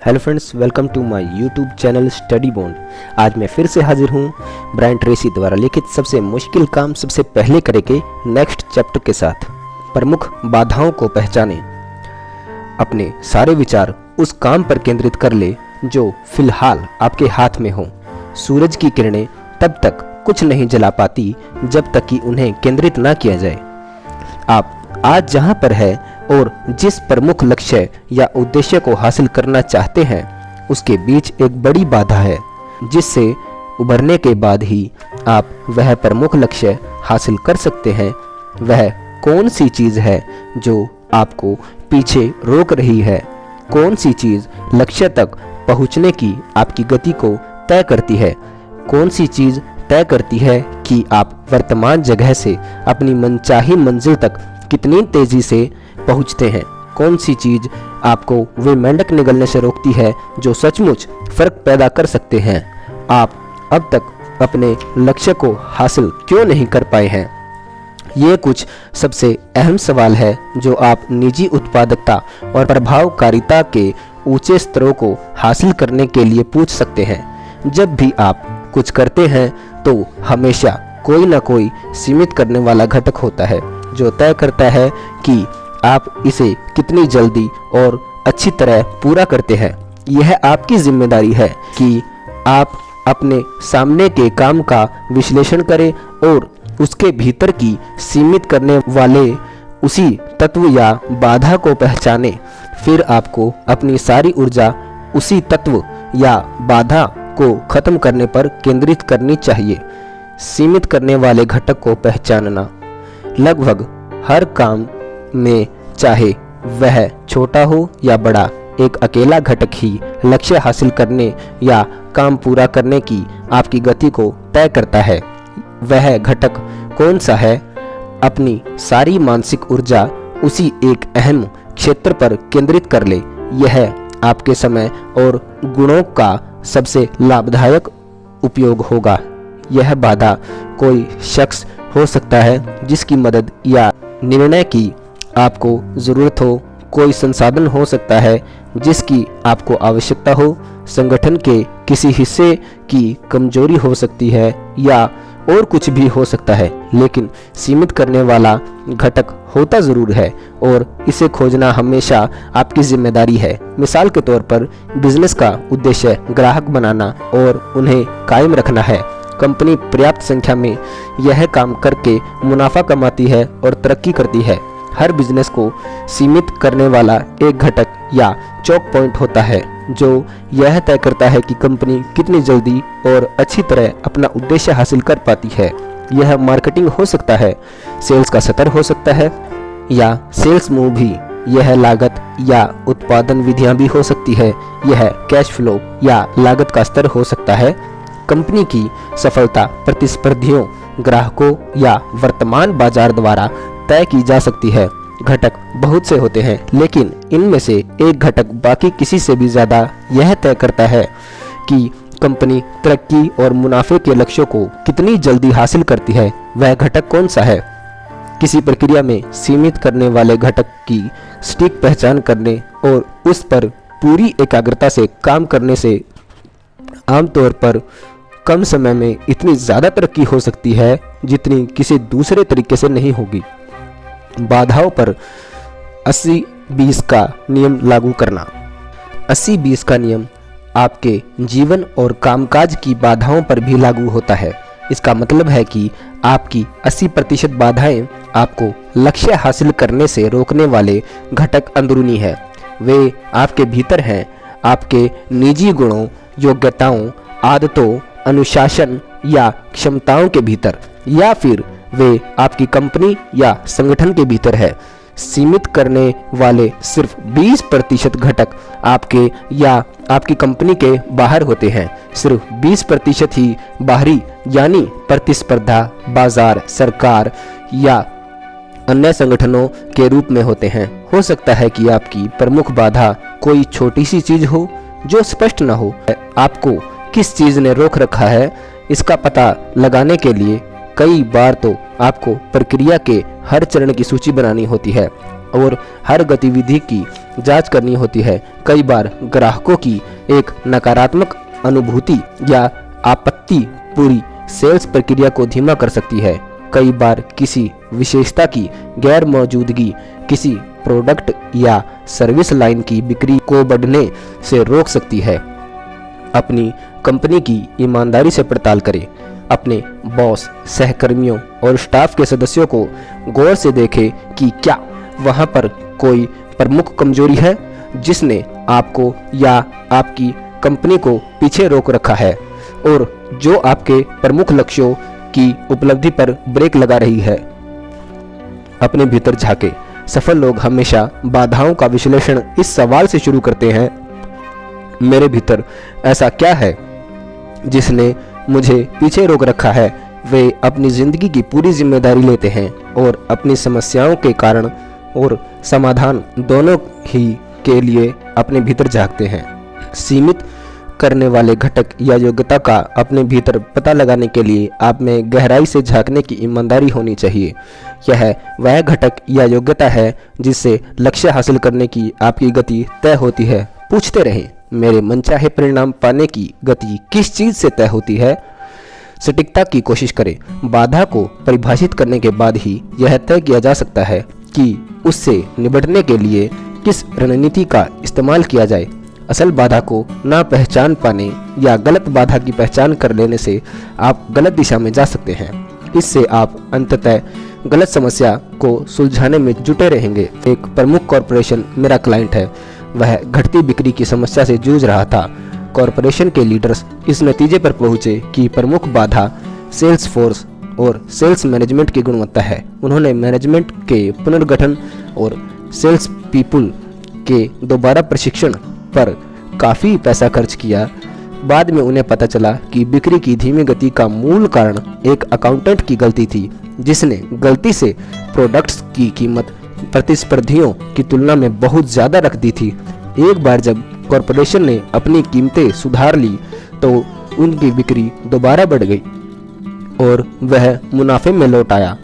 Hello friends, welcome to my YouTube channel Study Bond. आज मैं फिर से हाजिर हूँ ब्रायन ट्रेसी द्वारा लिखित सबसे मुश्किल काम सबसे पहले करे के नेक्स्ट चैप्टर के साथ। प्रमुख बाधाओं को पहचाने, अपने सारे विचार उस काम पर केंद्रित कर ले जो फिलहाल आपके हाथ में हो। सूरज की किरणें तब तक कुछ नहीं जला पाती जब तक कि उन्हें केंद्रित ना किया जाए। आप आज जहाँ पर है और जिस प्रमुख लक्ष्य या उद्देश्य को हासिल करना चाहते हैं उसके बीच एक बड़ी बाधा है, जिससे उभरने के बाद ही आप वह प्रमुख लक्ष्य हासिल कर सकते हैं। वह कौन सी चीज़ है जो आपको पीछे रोक रही है? कौन सी चीज़ लक्ष्य तक पहुंचने की आपकी गति को तय करती है? कौन सी चीज़ तय करती है कि आप वर्तमान जगह से अपनी मनचाही मंजिल तक कितनी तेजी से पहुंचते हैं? कौन सी चीज आपको वे मेंढक निगलने से रोकती है जो सचमुच फर्क पैदा कर सकते हैं? आप अब तक अपने लक्ष्य को हासिल क्यों नहीं कर पाए हैं? ये कुछ सबसे अहम सवाल है जो आप निजी उत्पादकता और प्रभावकारिता के ऊंचे स्तरों को हासिल करने के लिए पूछ सकते हैं। जब भी आप कुछ करते हैं तो हमेशा कोई ना कोई सीमित करने वाला घटक होता है जो तय करता है कि आप इसे कितनी जल्दी और अच्छी तरह पूरा करते हैं। यह आपकी जिम्मेदारी है कि आप अपने सामने के काम का विश्लेषण करें और उसके भीतर की सीमित करने वाले उसी तत्व या बाधा को पहचानें। फिर आपको अपनी सारी ऊर्जा उसी तत्व या बाधा को खत्म करने पर केंद्रित करनी चाहिए। सीमित करने वाले घटक को पहचानना, लगभग हर काम में, चाहे वह छोटा हो या बड़ा, एक अकेला घटक ही लक्ष्य हासिल करने या काम पूरा करने की आपकी गति को तय करता है। वह घटक कौन सा है? अपनी सारी मानसिक ऊर्जा उसी एक अहम क्षेत्र पर केंद्रित कर ले। यह आपके समय और गुणों का सबसे लाभदायक उपयोग होगा। यह बाधा कोई शख्स हो सकता है जिसकी मदद या निर्णय की आपको ज़रूरत हो, कोई संसाधन हो सकता है जिसकी आपको आवश्यकता हो, संगठन के किसी हिस्से की कमजोरी हो सकती है, या और कुछ भी हो सकता है। लेकिन सीमित करने वाला घटक होता ज़रूर है और इसे खोजना हमेशा आपकी जिम्मेदारी है। मिसाल के तौर पर बिजनेस का उद्देश्य ग्राहक बनाना और उन्हें कायम रखना है। कंपनी पर्याप्त संख्या में यह काम करके मुनाफा कमाती है और तरक्की करती है। हर बिजनेस को सीमित करने वाला एक घटक या चौक पॉइंट होता है जो यह तय करता है कि कंपनी कितनी जल्दी और अच्छी तरह अपना उद्देश्य हासिल कर पाती है। यह मार्केटिंग हो सकता है, सेल्स का स्तर हो सकता है, या सेल्स मूव भी। यह लागत या उत्पादन विधियां भी हो सकती है। यह कैश फ्लो या लागत का स्तर हो सकता है। कंपनी की सफलता प्रतिस्पर्धियों, ग्राहकों या वर्तमान बाजार द्वारा तय की जा सकती है। घटक बहुत से होते हैं, लेकिन इनमें से एक घटक बाकी किसी से भी ज़्यादा यह तय करता है कि कंपनी तरक्की और मुनाफे के लक्ष्यों को कितनी जल्दी हासिल करती है। वह घटक कौन सा है? किसी प्रक्रिया में सीमित करने वाले घटक की सटीक पहचान करने और उस पर पूरी एकाग्रता से काम करने से आमतौर पर कम समय में इतनी ज़्यादा तरक्की हो सकती है जितनी किसी दूसरे तरीके से नहीं होगी। बाधाओं पर 80-20 का नियम लागू करना। 80-20 का नियम आपके जीवन और कामकाज की बाधाओं पर भी लागू होता है। इसका मतलब है कि आपकी 80% बाधाएं आपको लक्ष्य हासिल करने से रोकने वाले घटक अंदरूनी है। वे आपके भीतर हैं, आपके निजी गुणों, योग्यताओं, आदतों, अनुशासन या क्षमताओं के भीतर, या फिर वे आपकी कंपनी या संगठन के भीतर है। सीमित करने वाले सिर्फ 20% घटक आपके या आपकी कंपनी के बाहर होते हैं। सिर्फ 20% ही बाहरी, यानी प्रतिस्पर्धा, बाजार, सरकार या अन्य संगठनों के रूप में होते हैं। हो सकता है कि आपकी प्रमुख बाधा कोई छोटी सी चीज हो जो स्पष्ट न हो। आपको किस चीज ने रोक रखा है, इसका पता लगाने के लिए कई बार तो आपको प्रक्रिया के हर चरण की सूची बनानी होती है और हर गतिविधि की जांच करनी होती है। कई बार ग्राहकों की एक नकारात्मक अनुभूति या आपत्ति पूरी सेल्स प्रक्रिया को धीमा कर सकती है। कई बार किसी विशेषता की गैर मौजूदगी किसी प्रोडक्ट या सर्विस लाइन की बिक्री को बढ़ने से रोक सकती है। अपनी कंपनी की ईमानदारी से पड़ताल करें। अपने बॉस, सहकर्मियों और स्टाफ के सदस्यों को गौर से देखें कि क्या वहां पर कोई प्रमुख कमजोरी है जिसने आपको या आपकी कंपनी को पीछे रोक रखा है और जो आपके प्रमुख लक्ष्यों की उपलब्धि पर ब्रेक लगा रही है। अपने भीतर झांके। सफल लोग हमेशा बाधाओं का विश्लेषण इस सवाल से शुरू करते हैं, मेरे भीतर ऐसा क्या है जिसने मुझे पीछे रोक रखा है। वे अपनी जिंदगी की पूरी जिम्मेदारी लेते हैं और अपनी समस्याओं के कारण और समाधान दोनों ही के लिए अपने भीतर झांकते हैं। सीमित करने वाले घटक या योग्यता का अपने भीतर पता लगाने के लिए आप में गहराई से झांकने की ईमानदारी होनी चाहिए। यह वह घटक या योग्यता है जिससे लक्ष्य हासिल करने की आपकी गति तय होती है। पूछते रहें, मेरे मनचाहे परिणाम पाने की गति किस चीज से तय होती है? सटीकता की कोशिश करें। बाधा को परिभाषित करने के बाद ही यह तय किया जा सकता है कि उससे निपटने के लिए किस रणनीति का इस्तेमाल किया जाए। असल बाधा को ना पहचान पाने या गलत बाधा की पहचान कर लेने से आप गलत दिशा में जा सकते हैं। इससे आप अंततः गलत समस्या को सुलझाने में जुटे रहेंगे। एक प्रमुख कॉरपोरेशन मेरा क्लाइंट है। वह घटती बिक्री की समस्या से जूझ रहा था। कॉरपोरेशन के लीडर्स इस नतीजे पर पहुंचे कि प्रमुख बाधा सेल्स फोर्स और सेल्स मैनेजमेंट की गुणवत्ता है। उन्होंने मैनेजमेंट के पुनर्गठन और सेल्स पीपल के दोबारा प्रशिक्षण पर काफ़ी पैसा खर्च किया। बाद में उन्हें पता चला कि बिक्री की धीमी गति का मूल कारण एक अकाउंटेंट की गलती थी, जिसने गलती से प्रोडक्ट्स की कीमत प्रतिस्पर्धियों की तुलना में बहुत ज़्यादा रख दी थी। एक बार जब कॉरपोरेशन ने अपनी कीमतें सुधार ली तो उनकी बिक्री दोबारा बढ़ गई और वह मुनाफे में लौट आया।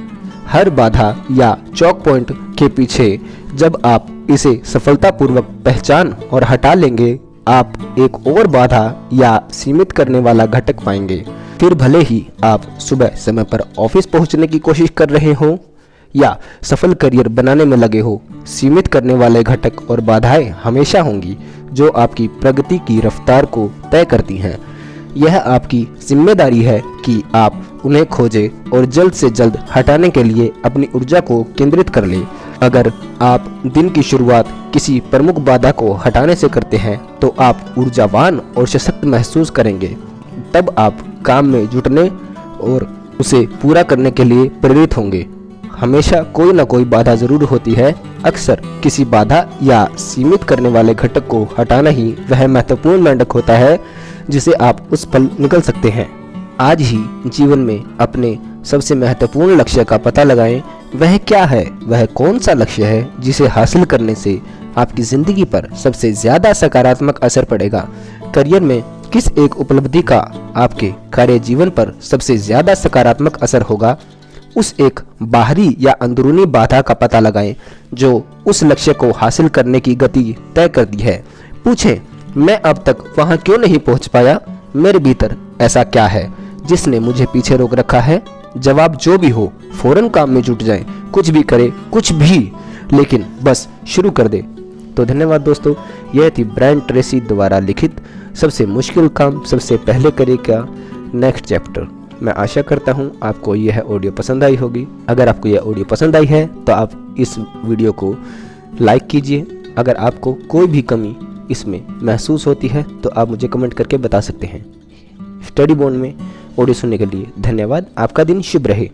हर बाधा या चौक पॉइंट के पीछे जब आप इसे सफलतापूर्वक पहचान और हटा लेंगे, आप एक और बाधा या सीमित करने वाला घटक पाएंगे। फिर भले ही आप सुबह समय पर ऑफिस पहुंचने की कोशिश कर रहे हों या सफल करियर बनाने में लगे हो, सीमित करने वाले घटक और बाधाएं हमेशा होंगी जो आपकी प्रगति की रफ्तार को तय करती हैं। यह आपकी जिम्मेदारी है कि आप उन्हें खोजें और जल्द से जल्द हटाने के लिए अपनी ऊर्जा को केंद्रित कर लें। अगर आप दिन की शुरुआत किसी प्रमुख बाधा को हटाने से करते हैं तो आप ऊर्जावान और सशक्त महसूस करेंगे। तब आप काम में जुटने और उसे पूरा करने के लिए प्रेरित होंगे। हमेशा कोई ना कोई बाधा जरूर होती है। अक्सर किसी बाधा या सीमित करने वाले घटक को हटाना ही वह महत्वपूर्ण मानक होता है जिसे आप उस पल निकल सकते हैं। आज ही जीवन में अपने सबसे महत्वपूर्ण लक्ष्य का पता लगाएं। वह क्या है? वह कौन सा लक्ष्य है जिसे हासिल करने से आपकी जिंदगी पर सबसे ज्यादा सकारात्मक असर पड़ेगा? करियर में किस एक उपलब्धि का आपके कार्य जीवन पर सबसे ज्यादा सकारात्मक असर होगा? उस एक बाहरी या अंदरूनी बाधा का पता लगाएं जो उस लक्ष्य को हासिल करने की गति तय करती है। पूछें, मैं अब तक वहां क्यों नहीं पहुंच पाया? मेरे भीतर ऐसा क्या है जिसने मुझे पीछे रोक रखा है? जवाब जो भी हो, फौरन काम में जुट जाएं। कुछ भी करे, कुछ भी, लेकिन बस शुरू कर दे। तो धन्यवाद दोस्तों। यह थी ब्रायन ट्रेसी द्वारा लिखित सबसे मुश्किल काम सबसे पहले करे का नेक्स्ट चैप्टर। मैं आशा करता हूँ आपको यह ऑडियो पसंद आई होगी। अगर आपको यह ऑडियो पसंद आई है तो आप इस वीडियो को लाइक कीजिए। अगर आपको कोई भी कमी इसमें महसूस होती है तो आप मुझे कमेंट करके बता सकते हैं। स्टडी बॉन्ड में ऑडियो सुनने के लिए धन्यवाद। आपका दिन शुभ रहे।